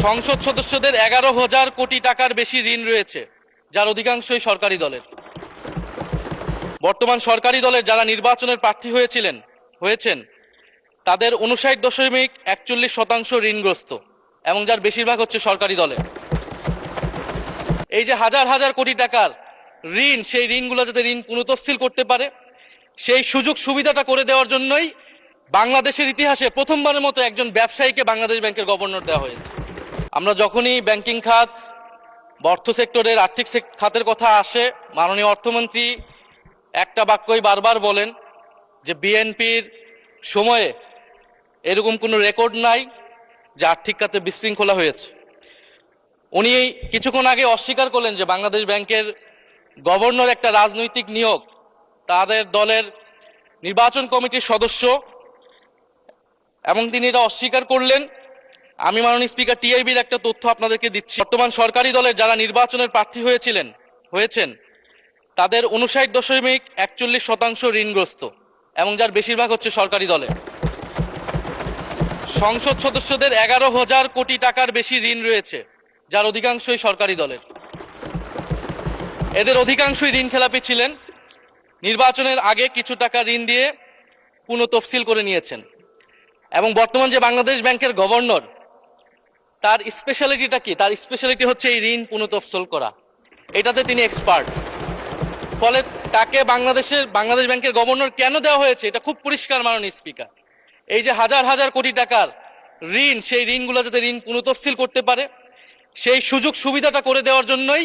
সংসদ সদস্যদের 11,000 কোটি টাকার বেশি ঋণ রয়েছে, যার অধিকাংশই সরকারি দলের। বর্তমান সরকারি দলের যারা নির্বাচনের প্রার্থী হয়েছেন তাদের 59.41% ঋণগ্রস্ত এবং যার বেশিরভাগ হচ্ছে সরকারি দলের। এই যে হাজার হাজার কোটি টাকার ঋণ, সেই ঋণগুলো যাতে ঋণ পুনঃতফসিল করতে পারে সেই সুযোগ সুবিধাটা করে দেওয়ার জন্যই বাংলাদেশের ইতিহাসে প্রথমবারের মতো একজন ব্যবসায়ীকে বাংলাদেশ ব্যাংকের গভর্নর দেওয়া হয়েছে। আমরা যখনই ব্যাংকিং খাত বা অর্থ সেক্টরের আর্থিক খাতের কথা আসে, মাননীয় অর্থমন্ত্রী একটা বাক্যই বারবার বলেন যে বিএনপির সময়ে এরকম কোনো রেকর্ড নাই যে আর্থিক খাতে বিশৃঙ্খলা হয়েছে। উনি কিছুক্ষণ আগে অস্বীকার করলেন যে বাংলাদেশ ব্যাংকের গভর্নর একটা রাজনৈতিক নিয়োগ, তাদের দলের নির্বাচন কমিটির সদস্য, এবং তিনি এটা অস্বীকার করলেন। আমি মাননীয় স্পিকার টিআইবির একটা তথ্য আপনাদেরকে দিচ্ছি। বর্তমান সরকারি দলের যারা নির্বাচনের প্রার্থী হয়েছেন তাদের 59.41% ঋণগ্রস্ত এবং যার বেশিরভাগ হচ্ছে সরকারি দলের। সংসদ সদস্যদের 11,000 কোটি টাকার বেশি ঋণ রয়েছে, যার অধিকাংশই সরকারি দলের। এদের অধিকাংশই ঋণ খেলাপি ছিলেন, নির্বাচনের আগে কিছু টাকা ঋণ দিয়ে পুনঃতফসিল করে নিয়েছেন। এবং বর্তমান যে বাংলাদেশ ব্যাংকের গভর্নর, তার স্পেশালিটিটা কি? তার স্পেশালিটি হচ্ছে এই ঋণ পুনঃতফসিল করা, এটাতে তিনি এক্সপার্ট। ফলে তাকে বাংলাদেশ ব্যাংকের গভর্নর কেন দেওয়া হয়েছে এটা খুব পরিষ্কার মাননীয় স্পিকার। এই যে হাজার হাজার কোটি টাকার ঋণ, সেই ঋণগুলো যাতে ঋণ পুনঃতফসিল করতে পারে সেই সুযোগ সুবিধাটা করে দেওয়ার জন্যই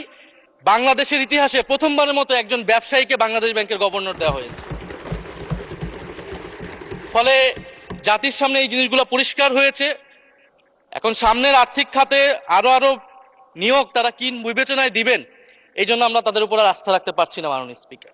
বাংলাদেশের ইতিহাসে প্রথমবারের মতো একজন ব্যবসায়ীকে বাংলাদেশ ব্যাংকের গভর্নর দেওয়া হয়েছে। ফলে জাতির সামনে এই জিনিসগুলো পরিষ্কার হয়েছে। এখন সামনের আর্থিক খাতে আরো নিয়োগ তারা কি বিবেচনায় দিবেন, এই জন্য আমরা তাদের উপর আর আস্থা রাখতে পারছি না মাননীয় স্পিকার।